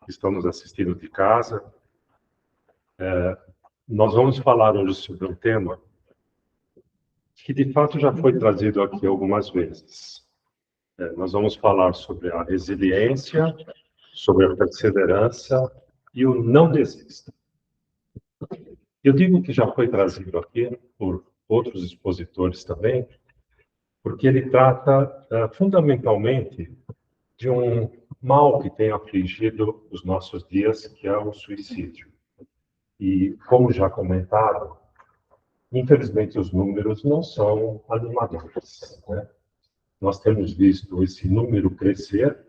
que estão nos assistindo de casa. Nós vamos falar hoje sobre um tema que, de fato, já foi trazido aqui algumas vezes. Nós vamos falar sobre a resiliência, sobre a perseverança e o não desista. Eu digo que já foi trazido aqui por outros expositores também, porque ele trata fundamentalmente de um mal que tem afligido os nossos dias, que é o suicídio. E, como já comentado, infelizmente os números não são animadores, né? Nós temos visto esse número crescer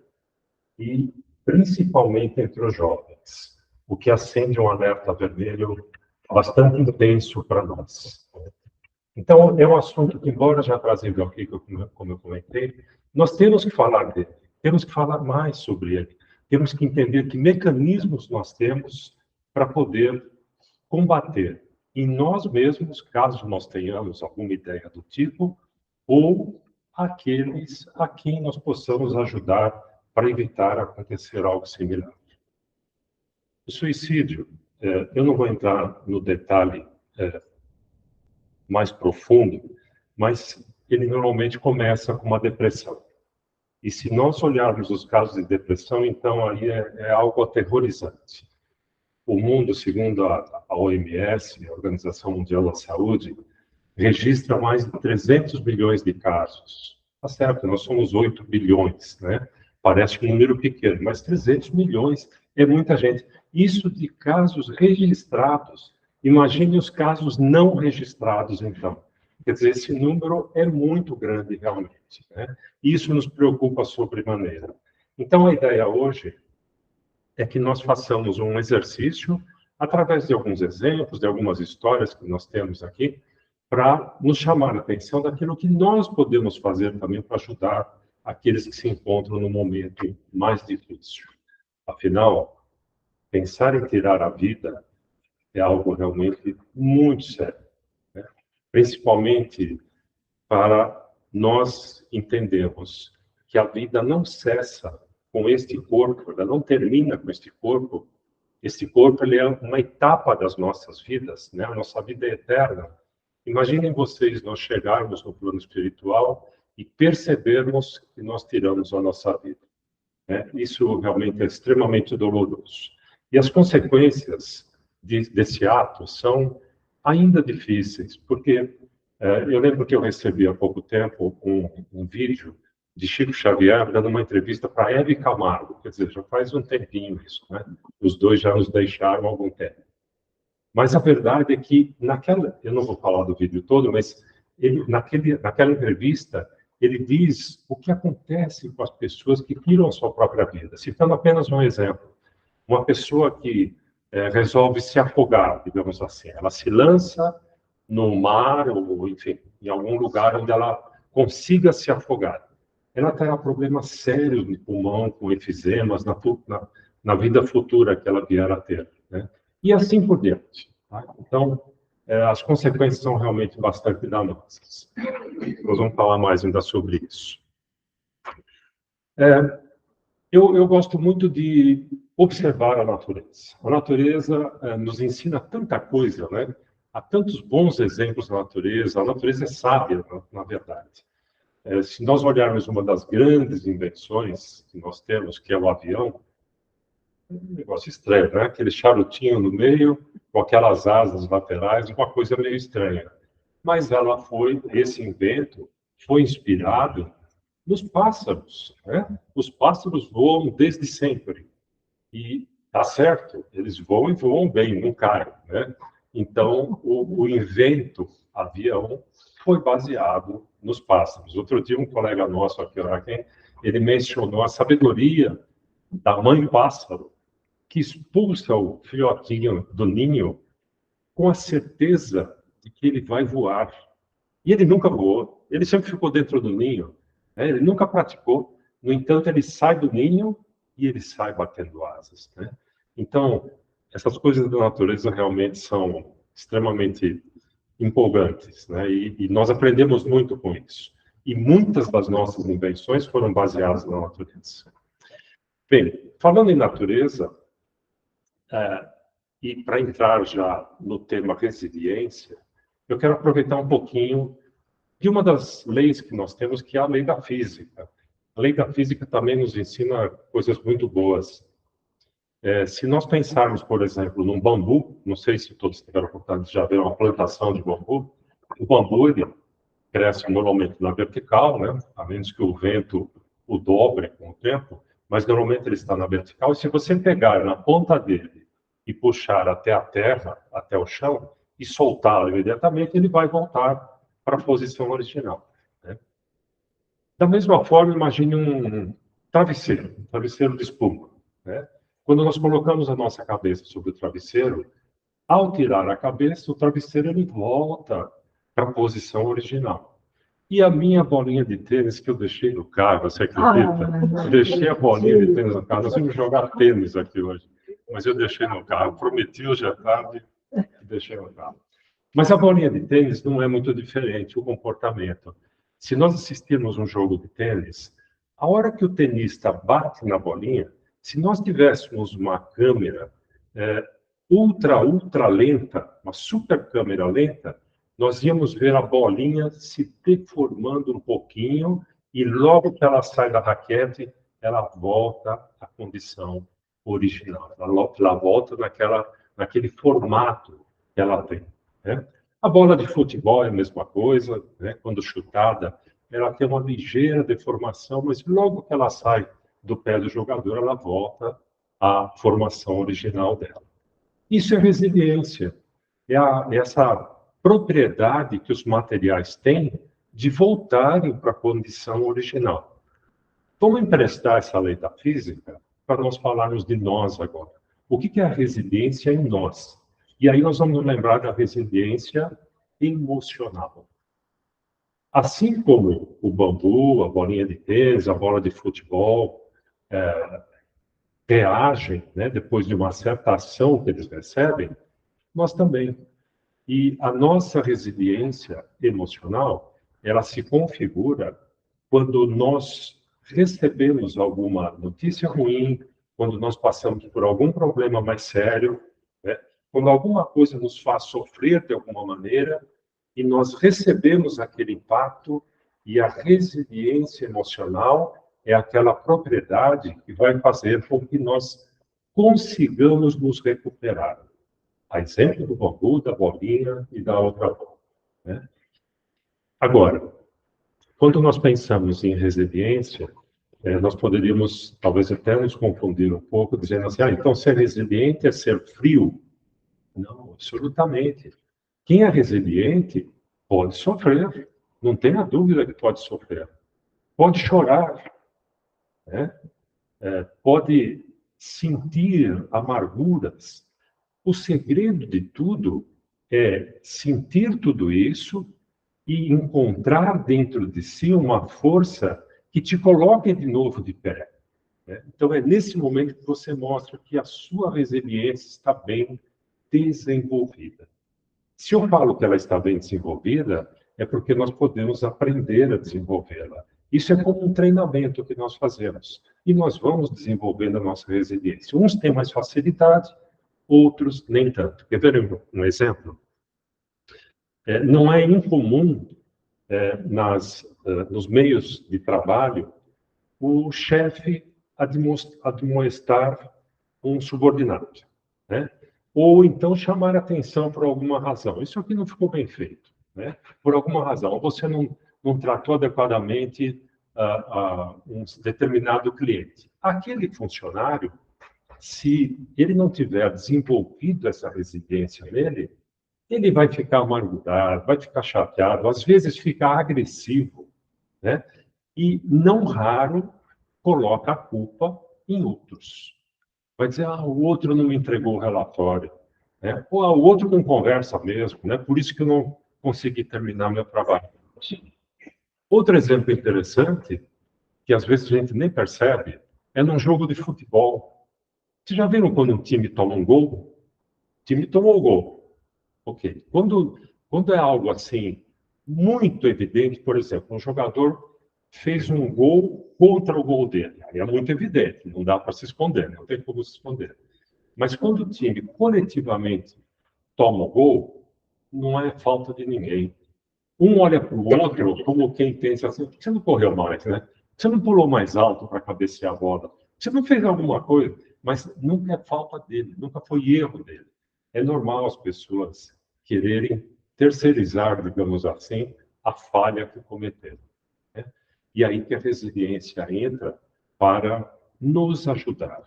e principalmente entre os jovens, o que acende um alerta vermelho bastante intenso para nós. Então, é um assunto que, embora já trazido aqui, como eu comentei, nós temos que falar dele, temos que falar mais sobre ele, temos que entender que mecanismos nós temos para poder combater em nós mesmos, caso nós tenhamos alguma ideia do tipo, ou aqueles a quem nós possamos ajudar para evitar acontecer algo similar. O suicídio, eu não vou entrar no detalhe mais profundo, mas ele normalmente começa com uma depressão. E se nós olharmos os casos de depressão, então aí é algo aterrorizante. O mundo, segundo a OMS, a Organização Mundial da Saúde, registra mais de 300 milhões de casos. Tá certo, nós somos 8 bilhões, né? Parece um número pequeno, mas 300 milhões é muita gente. Isso de casos registrados. Imagine os casos não registrados, então. Quer dizer, esse número é muito grande, realmente, né? Isso nos preocupa sobremaneira. Então, a ideia hoje é que nós façamos um exercício, através de alguns exemplos, de algumas histórias que nós temos aqui, para nos chamar a atenção daquilo que nós podemos fazer também para ajudar aqueles que se encontram no momento mais difícil. Afinal, pensar em tirar a vida é algo realmente muito sério, né? Principalmente para nós entendermos que a vida não cessa com este corpo, ela não termina com este corpo. Este corpo ele é uma etapa das nossas vidas, né? A nossa vida é eterna. Imaginem vocês nós chegarmos no plano espiritual e percebermos que nós tiramos a nossa vida, né? Isso realmente é extremamente doloroso. E as consequências desse ato são ainda difíceis, porque eu lembro que eu recebi há pouco tempo um vídeo de Chico Xavier dando uma entrevista para Hebe Camargo, quer dizer, já faz um tempinho isso, né? Os dois já nos deixaram há algum tempo. Mas a verdade é que eu não vou falar do vídeo todo, mas naquela entrevista, ele diz o que acontece com as pessoas que tiram a sua própria vida. Citando apenas um exemplo, uma pessoa que resolve se afogar, digamos assim, ela se lança no mar ou, enfim, em algum lugar onde ela consiga se afogar. Ela terá problemas sérios no pulmão, com efezemas, na vida futura que ela vier a ter, né? E assim por diante. Tá? Então, as consequências são realmente bastante danosas. Nós vamos falar mais ainda sobre isso. Eu gosto muito de observar a natureza. A natureza nos ensina tanta coisa, né? Há tantos bons exemplos na natureza. A natureza é sábia, na verdade. Se nós olharmos uma das grandes invenções que nós temos, que é o avião, é um negócio estranho, né? Aquele charutinho no meio, com aquelas asas laterais, uma coisa meio estranha. Mas esse invento foi inspirado nos pássaros, né? Os pássaros voam desde sempre. E tá certo, eles voam e voam bem, não caem, né? Então, o invento avião foi baseado nos pássaros. Outro dia, um colega nosso aqui, ele mencionou a sabedoria da mãe pássaro, que expulsa o filhotinho do ninho com a certeza de que ele vai voar. E ele nunca voou, ele sempre ficou dentro do ninho, né? Ele nunca praticou. No entanto, ele sai do ninho e ele sai batendo asas, né? Então, essas coisas da natureza realmente são extremamente empolgantes, né? E nós aprendemos muito com isso. E muitas das nossas invenções foram baseadas na natureza. Bem, falando em natureza, E para entrar já no tema resiliência, eu quero aproveitar um pouquinho de uma das leis que nós temos, que é a lei da física. A lei da física também nos ensina coisas muito boas. Se nós pensarmos, por exemplo, num bambu, não sei se todos tiveram a oportunidade de já ver uma plantação de bambu, o bambu ele cresce normalmente na vertical, né? A menos que o vento o dobre com o tempo, mas normalmente ele está na vertical, e se você pegar na ponta dele e puxar até a terra, até o chão, e soltá-lo imediatamente, ele vai voltar para a posição original, né? Da mesma forma, imagine um travesseiro de espuma, né? Quando nós colocamos a nossa cabeça sobre o travesseiro, ao tirar a cabeça, o travesseiro ele volta para a posição original. E a minha bolinha de tênis que eu deixei no carro, você acredita? Eu deixei a bolinha de tênis no carro. Nós vamos jogar tênis aqui hoje, mas eu deixei no carro. Prometi hoje à tarde e deixei no carro. Mas a bolinha de tênis não é muito diferente, o comportamento. Se nós assistirmos um jogo de tênis, a hora que o tenista bate na bolinha, se nós tivéssemos uma câmera ultra lenta, uma super câmera lenta, nós íamos ver a bolinha se deformando um pouquinho e logo que ela sai da raquete, ela volta à condição original. Ela volta naquele formato que ela tem, né? A bola de futebol é a mesma coisa, né? Quando chutada, ela tem uma ligeira deformação, mas logo que ela sai do pé do jogador, ela volta à formação original dela. Isso é resiliência, essa propriedade que os materiais têm de voltarem para a condição original. Vamos emprestar essa lei da física para nós falarmos de nós agora. O que é a resiliência em nós? E aí nós vamos lembrar da resiliência emocional. Assim como o bambu, a bolinha de tênis, a bola de futebol, reagem, né, depois de uma certa ação que eles recebem, nós também. E a nossa resiliência emocional, ela se configura quando nós recebemos alguma notícia ruim, quando nós passamos por algum problema mais sério, né? Quando alguma coisa nos faz sofrer de alguma maneira e nós recebemos aquele impacto, e a resiliência emocional é aquela propriedade que vai fazer com que nós consigamos nos recuperar. A exemplo do bambu, da bolinha e da outra bola, né? Agora, quando nós pensamos em resiliência, nós poderíamos talvez até nos confundir um pouco, dizendo assim, então ser resiliente é ser frio. Não, absolutamente. Quem é resiliente pode sofrer, não tenha dúvida que pode sofrer. Pode chorar, né? Pode sentir amarguras. O segredo de tudo é sentir tudo isso e encontrar dentro de si uma força que te coloque de novo de pé, né? Então, é nesse momento que você mostra que a sua resiliência está bem desenvolvida. Se eu falo que ela está bem desenvolvida, é porque nós podemos aprender a desenvolvê-la. Isso é como um treinamento que nós fazemos. E nós vamos desenvolvendo a nossa resiliência. Uns têm mais facilidade, outros nem tanto. Quer ver um exemplo? Não é incomum nos meios de trabalho o chefe admoestar um subordinado, né? Ou então chamar atenção por alguma razão. Isso aqui não ficou bem feito, né? Por alguma razão. Você não tratou adequadamente um determinado cliente. Aquele funcionário, se ele não tiver desenvolvido essa resiliência nele, ele vai ficar amargurado, vai ficar chateado, às vezes fica agressivo, né? E, não raro, coloca a culpa em outros. Vai dizer, o outro não me entregou o relatório, né? Ou o outro não conversa mesmo, né? Por isso que eu não consegui terminar meu trabalho. Outro exemplo interessante, que às vezes a gente nem percebe, é num jogo de futebol. Vocês já viram quando um time toma um gol? O time tomou o gol. Ok. Quando é algo assim, muito evidente, por exemplo, um jogador fez um gol contra o gol dele. Aí é muito evidente, não dá para se esconder, não tem como se esconder. Mas quando o time coletivamente toma o gol, não é falta de ninguém. Um olha para o outro como quem pensa assim, você não correu mais, né? Você não pulou mais alto para cabecear a bola. Você não fez alguma coisa, mas nunca é falta dele, nunca foi erro dele. É normal as pessoas quererem terceirizar, digamos assim, a falha que cometeram, né? E aí que a resiliência entra para nos ajudar.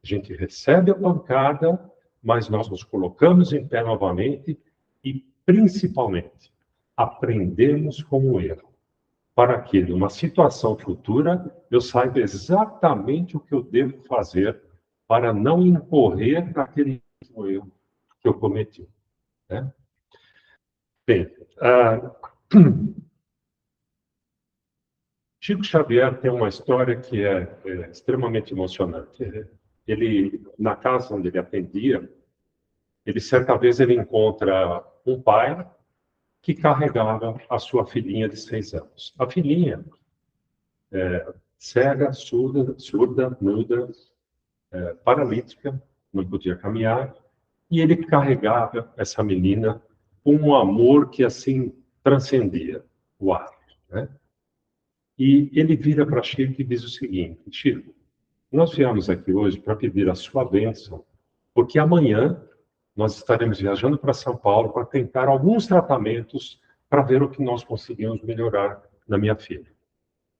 A gente recebe a pancada, mas nós nos colocamos em pé novamente e, principalmente, aprendemos com o erro, para que, numa situação futura, eu saiba exatamente o que eu devo fazer para não incorrer naquele erro que eu cometi, né? Bem, Chico Xavier tem uma história que é extremamente emocionante. Ele, na casa onde ele atendia, certa vez ele encontra um pai que carregava a sua filhinha de 6 anos. A filhinha, cega, surda, muda, paralítica, não podia caminhar, e ele carregava essa menina com um amor que assim transcendia o ar, né? E ele vira para Chico e diz o seguinte: Chico, nós viemos aqui hoje para pedir a sua bênção, porque amanhã nós estaremos viajando para São Paulo para tentar alguns tratamentos para ver o que nós conseguimos melhorar na minha filha.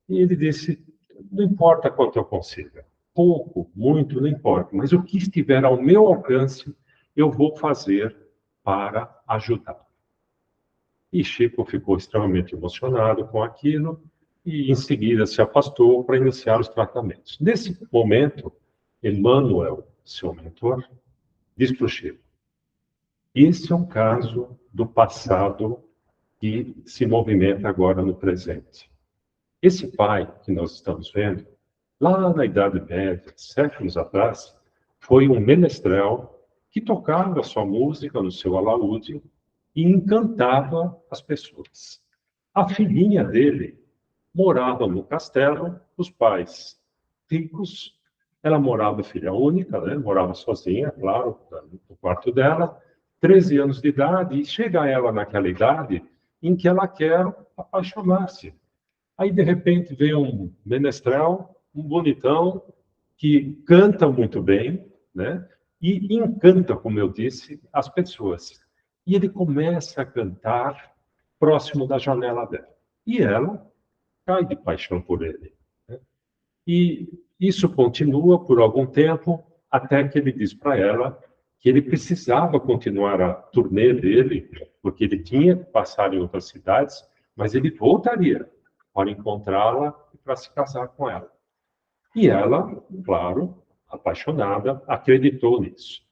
E ele disse: não importa quanto eu consiga, pouco, muito, não importa, mas o que estiver ao meu alcance, eu vou fazer para ajudar. E Chico ficou extremamente emocionado com aquilo e, em seguida, se afastou para iniciar os tratamentos. Nesse momento, Emmanuel, seu mentor, diz para o Chico: esse é um caso do passado que se movimenta agora no presente. Esse pai que nós estamos vendo, lá na Idade Média, séculos atrás, foi um menestrel que tocava sua música no seu alaúde e encantava as pessoas. A filhinha dele morava no castelo, os pais ricos, ela morava filha única, né? Morava sozinha, claro, no quarto dela, 13 anos de idade, e chega ela naquela idade em que ela quer apaixonar-se. Aí, de repente, vem um menestrel, um bonitão, que canta muito bem, né? E encanta, como eu disse, as pessoas. E ele começa a cantar próximo da janela dela. E ela cai de paixão por ele, né? E isso continua por algum tempo, até que ele diz para ela que ele precisava continuar a turnê dele, porque ele tinha que passar em outras cidades, mas ele voltaria para encontrá-la e para se casar com ela. E ela, claro, apaixonada, acreditou nisso.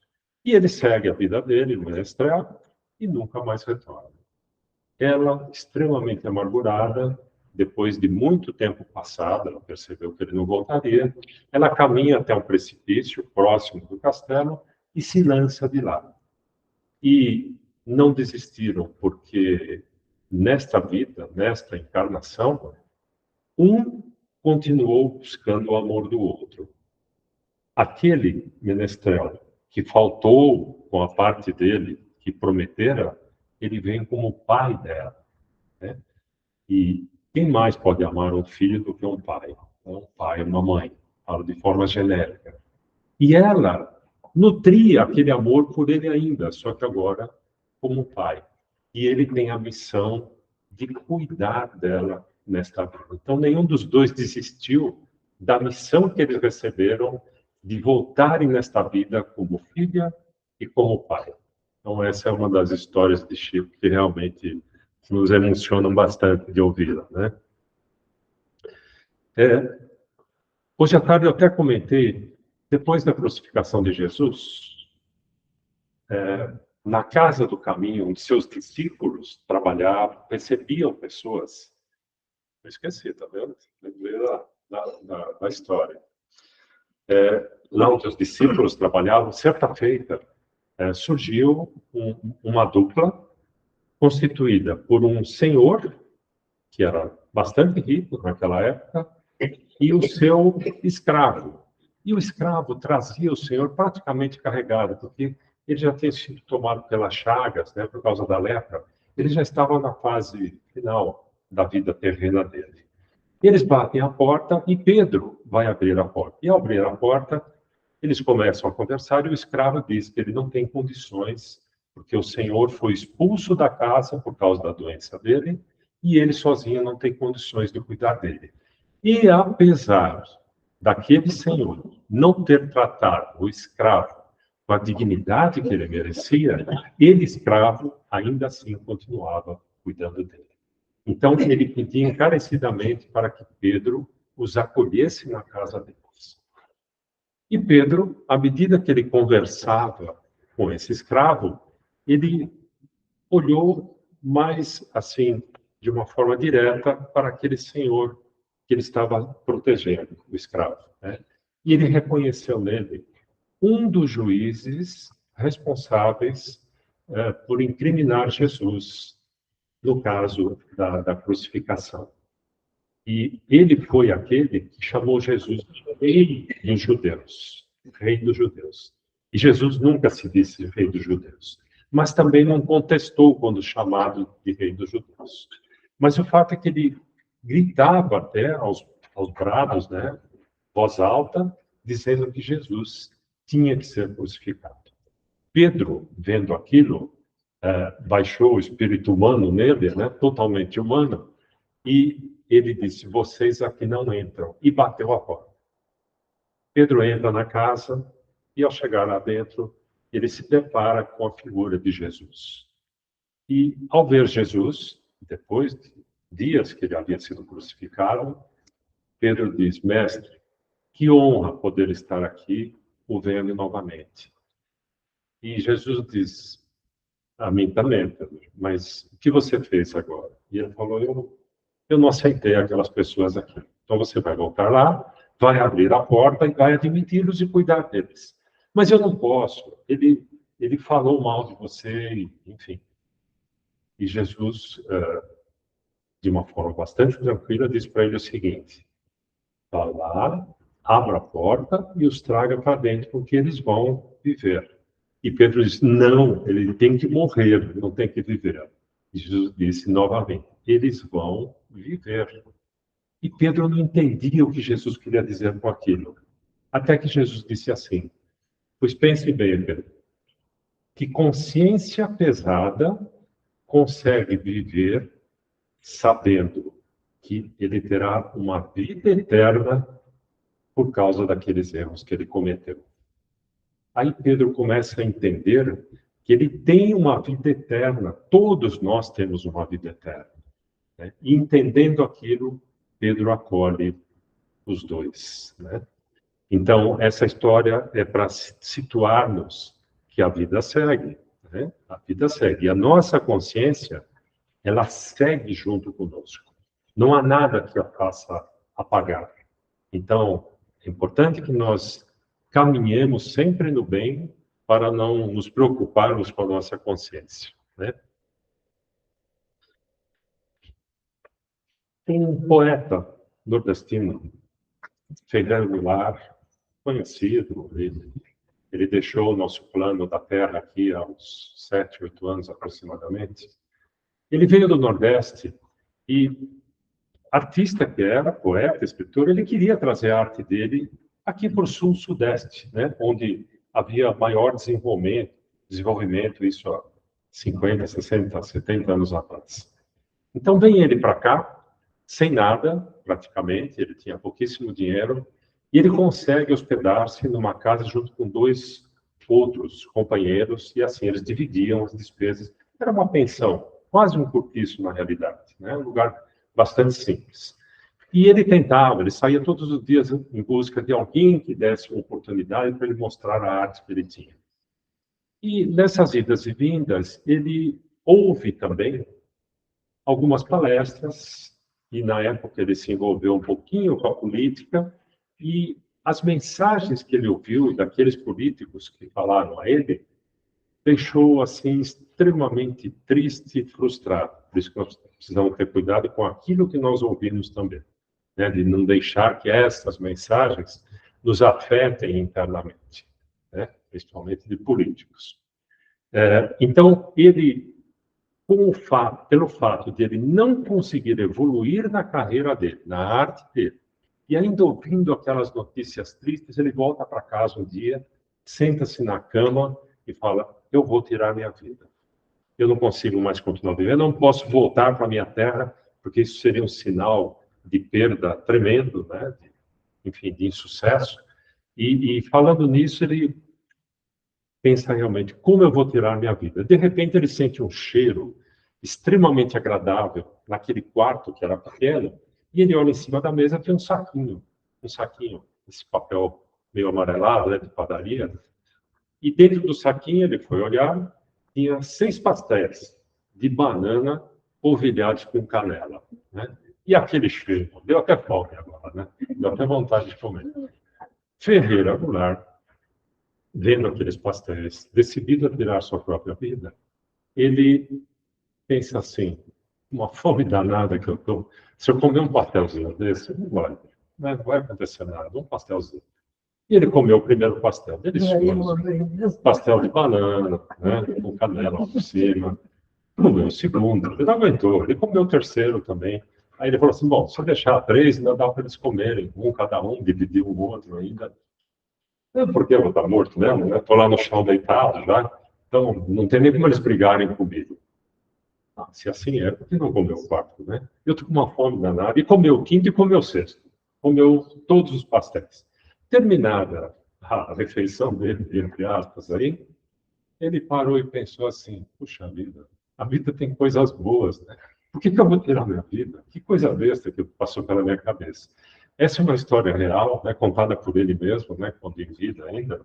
E ele segue a vida dele no menestrel e nunca mais retorna. Ela, extremamente amargurada, depois de muito tempo passado, ela percebeu que ele não voltaria, ela caminha até um precipício próximo do castelo e se lança de lá. E não desistiram, porque nesta vida, nesta encarnação, um continuou buscando o amor do outro. Aquele menestrel que faltou com a parte dele, que prometera, ele vem como pai dela, né? E quem mais pode amar um filho do que um pai? Um pai, uma mãe, falo de forma genérica. E ela nutria aquele amor por ele ainda, só que agora como pai. E ele tem a missão de cuidar dela nesta vida. Então, nenhum dos dois desistiu da missão que eles receberam de voltarem nesta vida como filha e como pai. Então, essa é uma das histórias de Chico que realmente nos emocionam bastante de ouvi-la, né? Hoje à tarde eu até comentei, depois da crucificação de Jesus, na casa do caminho, onde seus discípulos trabalhavam, recebiam pessoas. Eu esqueci, tá vendo? Lembrei da história. Lá onde os discípulos trabalhavam, certa feita, surgiu uma dupla constituída por um senhor, que era bastante rico naquela época, e o seu escravo. E o escravo trazia o Senhor praticamente carregado, porque ele já tinha sido tomado pelas chagas, né, por causa da lepra. Ele já estava na fase final da vida terrena dele. Eles batem a porta e Pedro vai abrir a porta. E ao abrir a porta, eles começam a conversar e o escravo diz que ele não tem condições, porque o Senhor foi expulso da casa por causa da doença dele e ele sozinho não tem condições de cuidar dele. E apesar daquele senhor não ter tratado o escravo com a dignidade que ele merecia, ele, escravo, ainda assim continuava cuidando dele. Então, ele pedia encarecidamente para que Pedro os acolhesse na casa deles. E Pedro, à medida que ele conversava com esse escravo, ele olhou mais, assim, de uma forma direta para aquele senhor que ele estava protegendo, o escravo, né? E ele reconheceu nele um dos juízes responsáveis por incriminar Jesus no caso da crucificação. E ele foi aquele que chamou Jesus de rei dos judeus. Rei dos judeus. E Jesus nunca se disse rei dos judeus. Mas também não contestou quando chamado de rei dos judeus. Mas o fato é que ele gritava até aos brados, né, voz alta, dizendo que Jesus tinha que ser crucificado. Pedro, vendo aquilo, baixou o espírito humano nele, né, totalmente humano, e ele disse, vocês aqui não entram, e bateu a porta. Pedro entra na casa, e ao chegar lá dentro, ele se depara com a figura de Jesus. E ao ver Jesus, depois de dias que ele havia sido crucificado, Pedro diz, mestre, que honra poder estar aqui, o vendo novamente. E Jesus diz, a mim também, Pedro, mas o que você fez agora? E ele falou, eu não aceitei aquelas pessoas aqui. Então você vai voltar lá, vai abrir a porta e vai admiti-los e cuidar deles. Mas eu não posso. Ele falou mal de você, enfim. E Jesus, de uma forma bastante tranquila, disse para ele o seguinte, vá lá, abra a porta e os traga para dentro, porque eles vão viver. E Pedro disse, não, ele tem que morrer, não tem que viver. E Jesus disse novamente, eles vão viver. E Pedro não entendia o que Jesus queria dizer com aquilo. Até que Jesus disse assim, pois pense bem, Pedro, que consciência pesada consegue viver sabendo que ele terá uma vida eterna por causa daqueles erros que ele cometeu. Aí Pedro começa a entender que ele tem uma vida eterna, todos nós temos uma vida eterna, né? E entendendo aquilo, Pedro acolhe os dois, né? Então, essa história é para situar-nos que a vida segue, né? A vida segue. E a nossa consciência, ela segue junto conosco. Não há nada que a faça apagar. Então, é importante que nós caminhemos sempre no bem para não nos preocuparmos com a nossa consciência, né? Tem um poeta nordestino, Fernando Vilar, conhecido, ele deixou o nosso plano da Terra aqui há uns 7, 8 anos aproximadamente. Ele veio do Nordeste e, artista que era, poeta, escritor, ele queria trazer a arte dele aqui para o Sul-Sudeste, né? Onde havia maior desenvolvimento, isso há 50, 60, 70 anos atrás. Então, vem ele para cá, sem nada, praticamente, ele tinha pouquíssimo dinheiro, e ele consegue hospedar-se numa casa junto com 2 outros companheiros, e assim eles dividiam as despesas. Era uma pensão, quase um cortiço na realidade, né? Um lugar bastante simples. E ele tentava, ele saía todos os dias em busca de alguém que desse uma oportunidade para ele mostrar a arte que ele tinha. E nessas idas e vindas, ele ouve também algumas palestras, e na época ele se envolveu um pouquinho com a política, e as mensagens que ele ouviu daqueles políticos que falaram a ele, deixou assim extremamente triste e frustrado. Por isso que nós precisamos ter cuidado com aquilo que nós ouvimos também, né? De não deixar que essas mensagens nos afetem internamente, né? Principalmente de políticos. Então, ele, pelo fato de ele não conseguir evoluir na carreira dele, na arte dele, e ainda ouvindo aquelas notícias tristes, ele volta para casa um dia, senta-se na cama e fala: eu vou tirar minha vida. Eu não consigo mais continuar vivendo, eu não posso voltar para a minha terra, porque isso seria um sinal de perda tremendo, né? Enfim, de insucesso. E falando nisso, ele pensa realmente: como eu vou tirar minha vida? De repente, ele sente um cheiro extremamente agradável naquele quarto que era pequeno, e ele olha em cima da mesa, tem um saquinho, esse papel meio amarelado, né, de padaria, e dentro do saquinho ele foi olhar, tinha 6 pastéis de banana polvilhados com canela, né? E aquele cheiro, deu até fome agora, né? Deu até vontade de comer. Ferreira Goulart, vendo aqueles pastéis, decidido a tirar sua própria vida, ele pensa assim: uma fome danada que eu estou, se eu comer um pastelzinho desse, não vai acontecer nada, um pastelzinho. E ele comeu o primeiro pastel, delicioso, pastel de banana, né, com canela por cima. Comeu o segundo, ele não aguentou, ele comeu o terceiro também. Aí ele falou assim: bom, se eu deixar 3, ainda dá para eles comerem, um cada um, dividir o outro ainda. Porque eu vou estar morto mesmo, né? Estou lá no chão deitado já, então não tem nem como eles brigarem comigo. Se assim é, por que não comeu o quarto, né? Eu estou com uma fome danada. E comeu o quinto e comeu o sexto. Comeu todos os pastéis. Terminada a refeição dele, entre aspas, aí, ele parou e pensou assim: puxa vida, a vida tem coisas boas, né? Por que eu vou tirar minha vida? Que coisa besta que passou pela minha cabeça. Essa é uma história real, né, contada por ele mesmo, né, quando em vida ainda,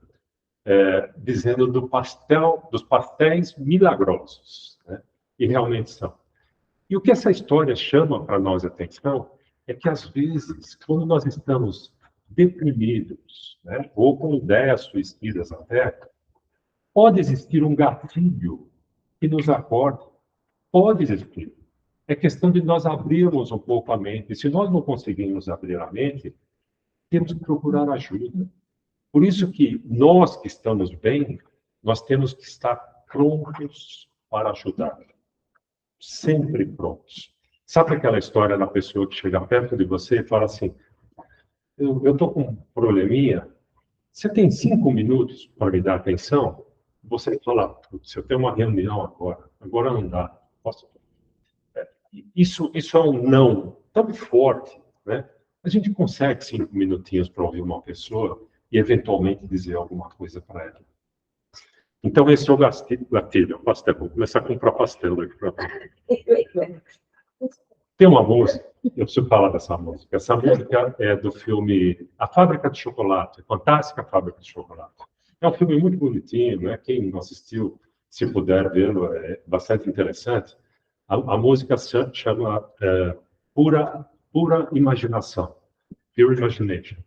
dizendo dos pastéis milagrosos, né? E realmente são. E o que essa história chama para nós atenção é que, às vezes, quando nós estamos deprimidos, né, ou com ideias suicidas até, pode existir um gatilho que nos acorde. Pode existir. É questão de nós abrirmos um pouco a mente. E se nós não conseguirmos abrir a mente, temos que procurar ajuda. Por isso que nós que estamos bem, nós temos que estar prontos para ajudar. Sempre prontos. Sabe aquela história da pessoa que chega perto de você e fala assim: eu estou com um probleminha, você tem 5 minutos para me dar atenção? Você fala: putz, eu tenho uma reunião agora não dá. Posso... Isso é um não tão forte, né? A gente consegue 5 minutinhos para ouvir uma pessoa e eventualmente dizer alguma coisa para ela. Então, esse é o gatilho, pastel. Vou começar a comprar pastel aqui para mim. Tem uma música, eu preciso falar dessa música. Essa música é do filme A Fábrica de Chocolate, Fantástica Fábrica de Chocolate. É um filme muito bonitinho, né? Quem não assistiu, se puder vê-lo, é bastante interessante. A música se chama Pura Imaginação, Pure Imagination.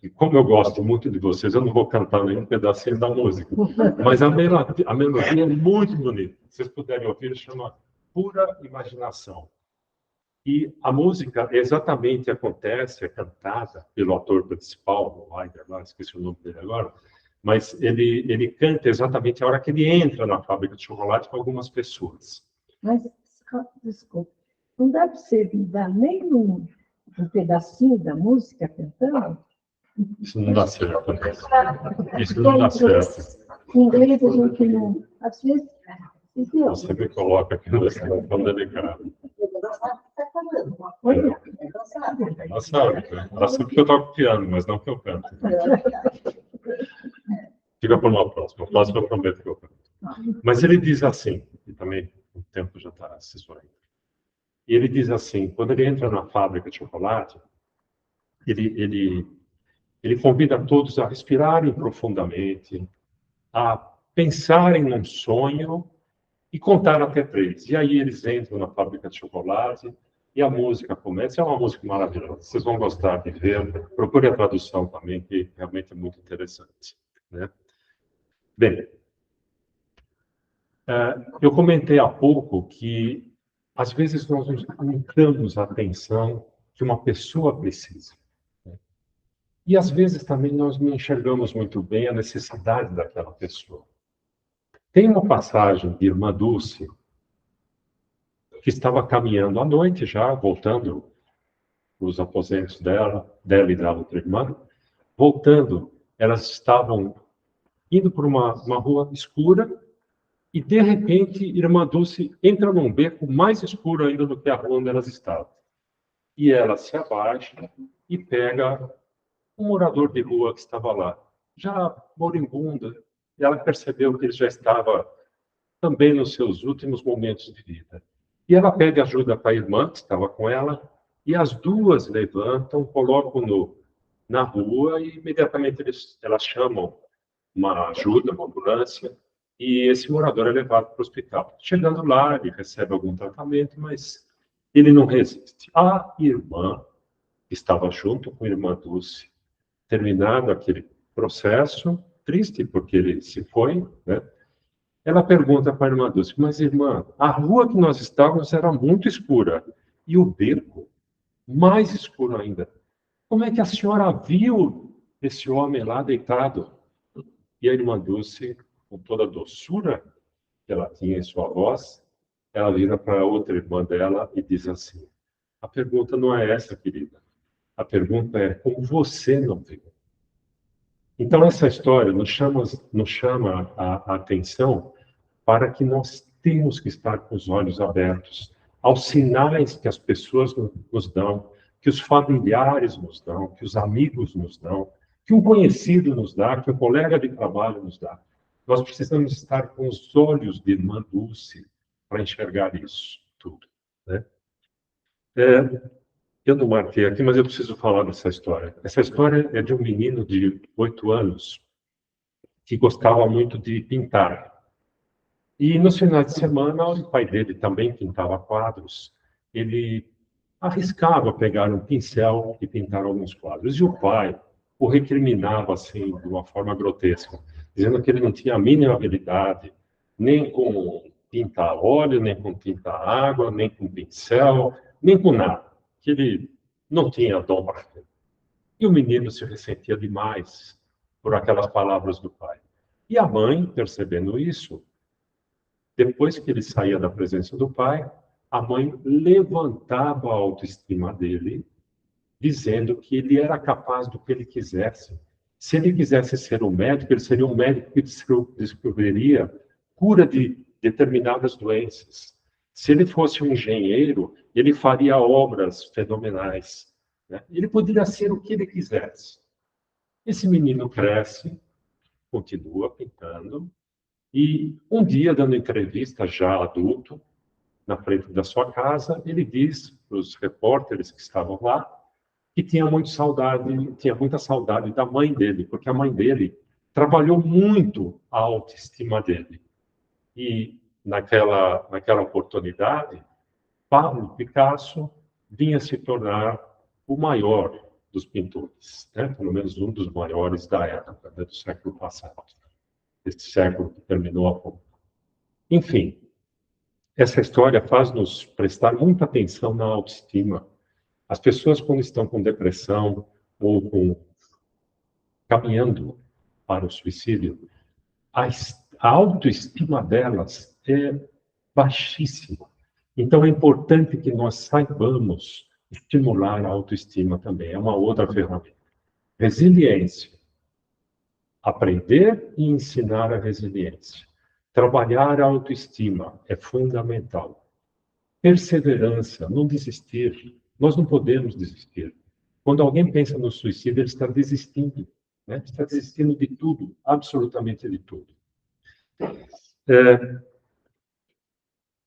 E como eu gosto muito de vocês, eu não vou cantar nenhum pedacinho da música, mas a melodia é muito bonita. Se vocês puderem ouvir, chama Pura Imaginação. E a música exatamente acontece, é cantada pelo ator principal, o Ryder, lá, esqueci o nome dele agora, mas ele canta exatamente a hora que ele entra na fábrica de chocolate com algumas pessoas. Mas, desculpa, não dá para você dar nem um pedacinho da música cantando? Isso não dá certo. Isso não dá certo. Em inglês a gente não... Às vezes... Você me coloca aqui no tão delicado. Ela sabe, né? Ela sabe que eu toco piano, mas não que eu canto. Fica para uma próxima. A próxima eu prometo que eu canto. Mas ele diz assim, e também o tempo já está se esvaindo. E ele diz assim, quando ele entra na fábrica de chocolate, ele convida todos a respirarem profundamente, a pensarem num sonho e contar até 3. E aí eles entram na fábrica de chocolate e a música começa. É uma música maravilhosa. Vocês vão gostar de ver. Procure a tradução também, que realmente é muito interessante, né? Bem, eu comentei há pouco que às vezes nós não damos a atenção que uma pessoa precisa. E às vezes também nós não enxergamos muito bem a necessidade daquela pessoa. Tem uma passagem de Irmã Dulce, que estava caminhando à noite já, voltando para os aposentos dela e da outra irmã. Voltando, elas estavam indo por uma rua escura e, de repente, Irmã Dulce entra num beco mais escuro ainda do que a rua onde elas estavam. E ela se abaixa e pega um morador de rua que estava lá, já moribunda. E ela percebeu que ele já estava também nos seus últimos momentos de vida. E ela pede ajuda para a irmã, que estava com ela, e as duas levantam, colocam-no na rua e imediatamente elas chamam uma ajuda, uma ambulância, e esse morador é levado para o hospital. Chegando lá, ele recebe algum tratamento, mas ele não resiste. A irmã, que estava junto com a irmã Dulce, terminado aquele processo, triste porque ele se foi, né? Ela pergunta para a irmã Dulce, mas irmã, a rua que nós estávamos era muito escura e o beco mais escuro ainda. Como é que a senhora viu esse homem lá deitado? E a irmã Dulce, com toda a doçura que ela tinha em sua voz, ela vira para outra irmã dela e diz assim, a pergunta não é essa, querida. A pergunta é como você não viu. Então, essa história nos chama a atenção para que nós temos que estar com os olhos abertos aos sinais que as pessoas nos dão, que os familiares nos dão, que os amigos nos dão, que um conhecido nos dá, que um colega de trabalho nos dá. Nós precisamos estar com os olhos de Irmã Dulce para enxergar isso tudo, né? Eu não marquei aqui, mas eu preciso falar dessa história. Essa história é de um menino de 8 anos que gostava muito de pintar. E nos finais de semana, o pai dele também pintava quadros. Ele arriscava pegar um pincel e pintar alguns quadros. E o pai o recriminava assim, de uma forma grotesca, dizendo que ele não tinha a mínima habilidade, nem com tinta a óleo, nem com tinta a água, nem com pincel, nem com nada. Que ele não tinha dom para aquilo. E o menino se ressentia demais por aquelas palavras do pai. E a mãe, percebendo isso, depois que ele saía da presença do pai, a mãe levantava a autoestima dele, dizendo que ele era capaz do que ele quisesse. Se ele quisesse ser um médico, ele seria um médico que descobriria cura de determinadas doenças. Se ele fosse um engenheiro, ele faria obras fenomenais, né? Ele poderia ser o que ele quisesse. Esse menino cresce, continua pintando, e um dia, dando entrevista, já adulto, na frente da sua casa, ele diz para os repórteres que estavam lá que tinha muita saudade da mãe dele, porque a mãe dele trabalhou muito a autoestima dele. E naquela oportunidade, Pablo Picasso vinha se tornar o maior dos pintores, né? Pelo menos um dos maiores da época, né? Do século passado, deste século que terminou há pouco. Enfim, essa história faz-nos prestar muita atenção na autoestima. As pessoas, quando estão com depressão ou caminhando para o suicídio, a autoestima delas é baixíssima. Então, é importante que nós saibamos estimular a autoestima também. É uma outra ferramenta. Resiliência. Aprender e ensinar a resiliência. Trabalhar a autoestima é fundamental. Perseverança, não desistir. Nós não podemos desistir. Quando alguém pensa no suicídio, ele está desistindo, né? Está desistindo de tudo, absolutamente de tudo.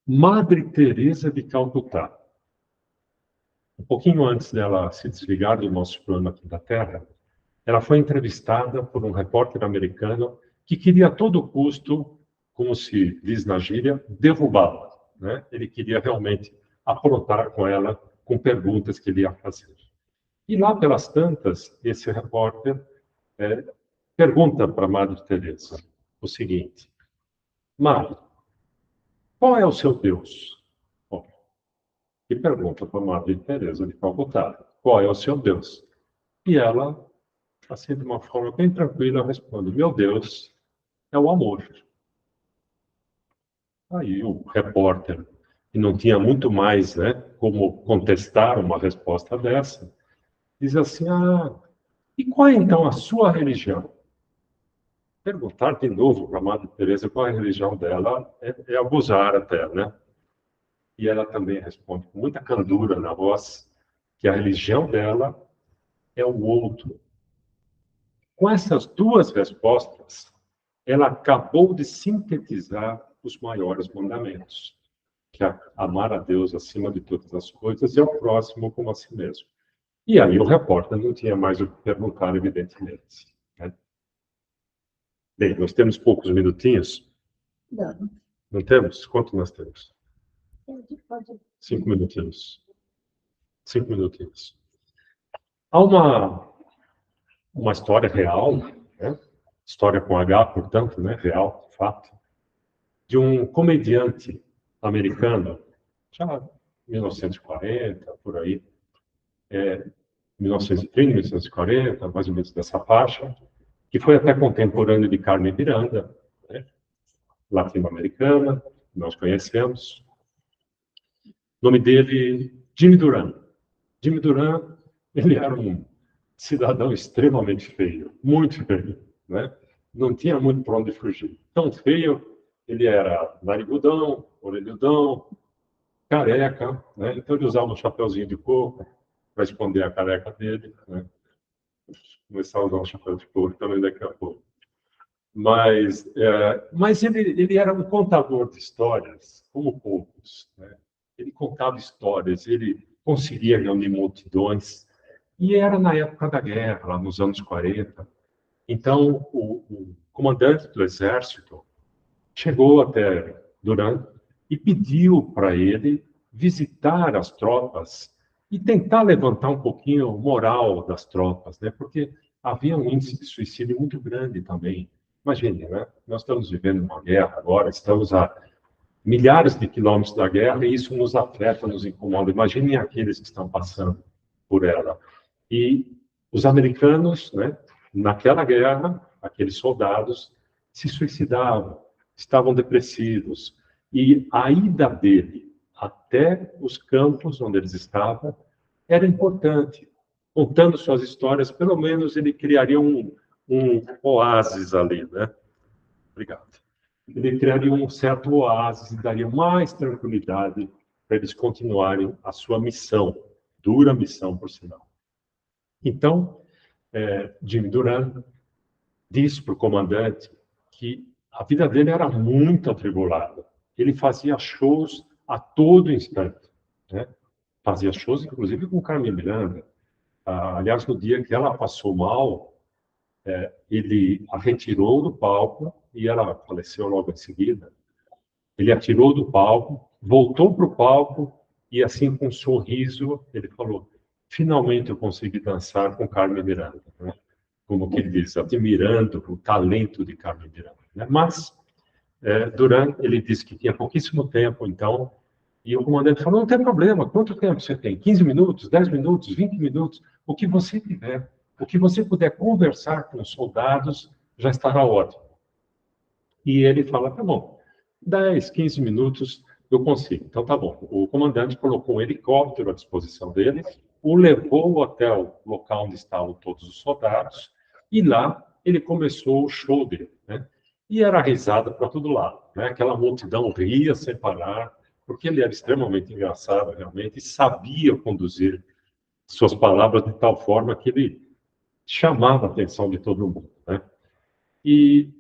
Madre Teresa de Calcutá. Um pouquinho antes dela se desligar do nosso plano aqui da Terra, ela foi entrevistada por um repórter americano que queria a todo custo, como se diz na gíria, derrubá-la, né? Ele queria realmente aprontar com ela, com perguntas que ele ia fazer. E lá pelas tantas, esse repórter pergunta para a Madre Teresa o seguinte: Madre, qual é o seu Deus? Bom, e pergunta para a Madre Teresa de Calcutá: qual é o seu Deus? E ela assim, de uma forma bem tranquila, responde: meu Deus é o amor. Aí o repórter, que não tinha muito mais, né, como contestar uma resposta dessa, diz assim: e qual é então a sua religião? Perguntar de novo para a Madre Teresa qual é a religião dela é abusar até, né? E ela também responde com muita candura na voz que a religião dela é o outro. Com essas duas respostas, ela acabou de sintetizar os maiores mandamentos, que é amar a Deus acima de todas as coisas e ao próximo como a si mesmo. E aí o repórter não tinha mais o que perguntar, evidentemente, né? Bem, nós temos poucos minutinhos. Não. Não temos? Quanto nós temos? Pode. 5 minutinhos. 5 minutinhos. Há uma história real, né? História com H, portanto, né? Real, fato, de um comediante americano, já em 1940, por aí, 1930, 1940, mais ou menos dessa faixa, que foi até contemporâneo de Carmen Miranda, né? Latino-americana, nós conhecemos. O nome dele, Jimmy Duran. Jimmy Duran, ele era um cidadão extremamente feio, muito feio, né? Não tinha muito para onde fugir. Tão feio, ele era narigudão, orelhudão, careca, né? Então ele usava um chapeuzinho de coco para esconder a careca dele, né? Começar a usar um chapéu de coco também daqui a pouco. Mas ele era um contador de histórias, como poucos, né? Ele contava histórias, ele conseguia reunir multidões, e era na época da guerra, lá nos anos 40. Então, o comandante do exército chegou até Duran e pediu para ele visitar as tropas e tentar levantar um pouquinho o moral das tropas, né? Porque havia um índice de suicídio muito grande também. Imagine, né? Nós estamos vivendo uma guerra agora, estamos a milhares de quilômetros da guerra e isso nos afeta, nos incomoda. Imaginem aqueles que estão passando por ela. E os americanos, né, naquela guerra, aqueles soldados se suicidavam, estavam depressivos. E a ida dele até os campos onde eles estavam era importante. Contando suas histórias, pelo menos ele criaria um oásis ali, né? Obrigado. Ele criaria um certo oásis e daria mais tranquilidade para eles continuarem a sua missão, dura missão, por sinal. Então, Jimmy Duran disse para o comandante que a vida dele era muito atribulada. Ele fazia shows a todo instante, né? Fazia shows, inclusive, com Carmen Miranda. Aliás, no dia que ela passou mal, ele a retirou do palco e ela faleceu logo em seguida. Ele a tirou do palco, voltou para o palco e, assim, com um sorriso, ele falou: finalmente eu consegui dançar com Carmen Miranda, né? Como que ele diz, admirando o talento de Carmen Miranda, né? Mas, Duran, ele disse que tinha pouquíssimo tempo, então, e o comandante falou: não tem problema, quanto tempo você tem? 15 minutos, 10 minutos, 20 minutos, o que você tiver, o que você puder conversar com os soldados, já estará ótimo. E ele fala: tá bom, 10, 15 minutos eu consigo. Então, tá bom. O comandante colocou um helicóptero à disposição dele, o levou até o local onde estavam todos os soldados, e lá ele começou o show dele, né? E era risada para todo lado, né? Aquela multidão ria sem parar, porque ele era extremamente engraçado, realmente, e sabia conduzir suas palavras de tal forma que ele chamava a atenção de todo mundo, né? E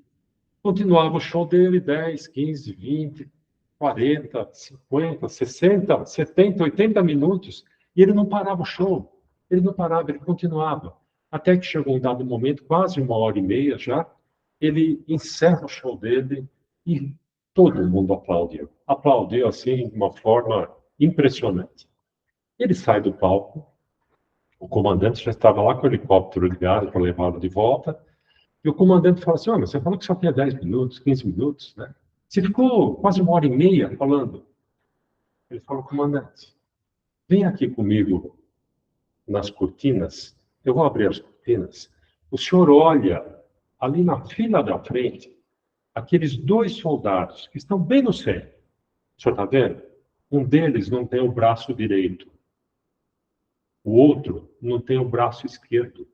continuava o show dele, 10, 15, 20, 40, 50, 60, 70, 80 minutos, e ele não parava o show. Ele não parava, ele continuava. Até que chegou um dado momento, quase 1h30 já, ele encerra o show dele e todo mundo aplaudiu. Aplaudiu, assim, de uma forma impressionante. Ele sai do palco, o comandante já estava lá com o helicóptero ligado para levá-lo de volta, e o comandante fala assim: mas você falou que só tinha 10 minutos, 15 minutos, né? Você ficou quase 1h30 falando. Ele falou: comandante, vem aqui comigo nas cortinas, eu vou abrir as cortinas, O senhor olha ali na fila da frente, aqueles 2 soldados que estão bem no centro. O senhor está vendo? Um deles não tem o braço direito. O outro não tem o braço esquerdo.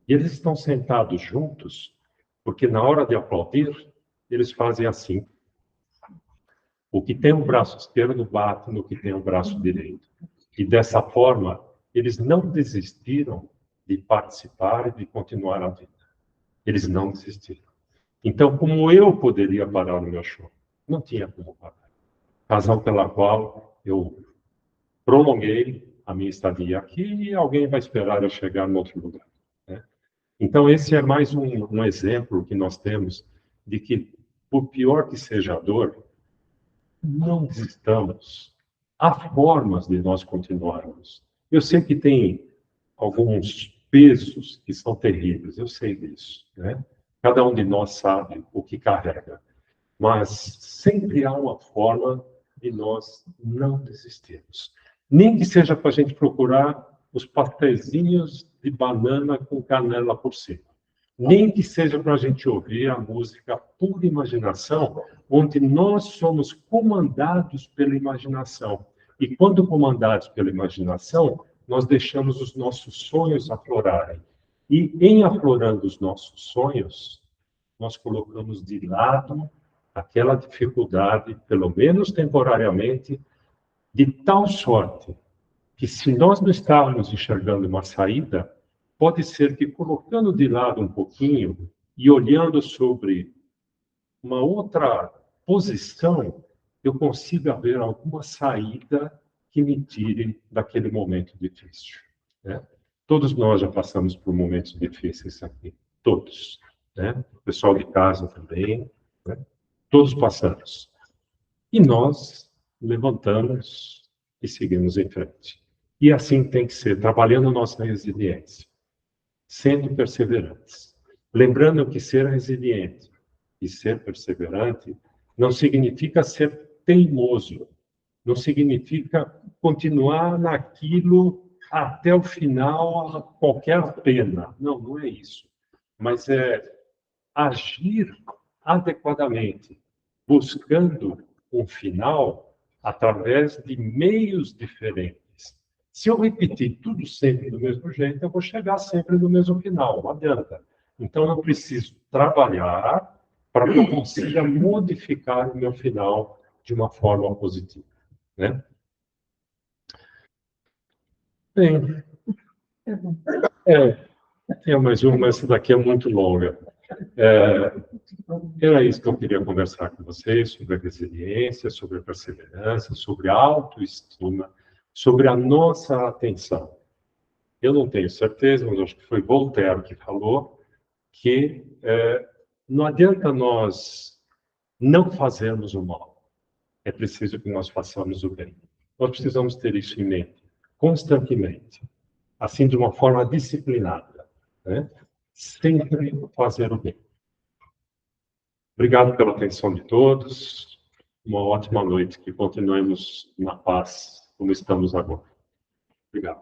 E eles estão sentados juntos, porque na hora de aplaudir, eles fazem assim. O que tem o braço esquerdo bate no que tem o braço direito. E dessa forma, eles não desistiram de participar e de continuar a vida. Eles não desistiram. Então, como eu poderia parar o meu show? Não tinha como parar. Razão pela qual eu prolonguei a minha estadia aqui e alguém vai esperar eu chegar em outro lugar, né? Então, esse é mais um exemplo que nós temos de que, por pior que seja a dor, não desistamos. Há formas de nós continuarmos. Eu sei que tem alguns pesos que são terríveis, eu sei disso, né? Cada um de nós sabe o que carrega, mas sempre há uma forma de nós não desistirmos. Nem que seja para a gente procurar os pastéisinhos de banana com canela por cima. Nem que seja para a gente ouvir a música por imaginação, onde nós somos comandados pela imaginação. E quando comandados pela imaginação, nós deixamos os nossos sonhos aflorarem. E em aflorando os nossos sonhos, nós colocamos de lado aquela dificuldade, pelo menos temporariamente, de tal sorte que, se nós não estávamos enxergando uma saída, pode ser que, colocando de lado um pouquinho e olhando sobre uma outra posição, eu consiga ver alguma saída que me tire daquele momento difícil, né? Todos nós já passamos por momentos difíceis aqui, todos, né? O pessoal de casa também, né? Todos passamos. E nós levantamos e seguimos em frente. E assim tem que ser, trabalhando nossa resiliência, sendo perseverantes. Lembrando que ser resiliente e ser perseverante não significa ser teimoso, não significa continuar naquilo até o final, a qualquer pena. Não, não é isso. Mas é agir adequadamente, buscando um final através de meios diferentes. Se eu repetir tudo sempre do mesmo jeito, eu vou chegar sempre no mesmo final, não adianta. Então, eu preciso trabalhar para que eu consiga modificar o meu final de uma forma positiva, né? Bem, tem mais uma, mas essa daqui é muito longa. Era isso que eu queria conversar com vocês, sobre a resiliência, sobre a perseverança, sobre a autoestima, sobre a nossa atenção. Eu não tenho certeza, mas acho que foi Voltaire que falou que não adianta nós não fazermos o mal, é preciso que nós façamos o bem. Nós precisamos ter isso em mente, constantemente, assim de uma forma disciplinada, né? Sempre fazer o bem. Obrigado pela atenção de todos. Uma ótima noite. Que continuemos na paz, como estamos agora. Obrigado.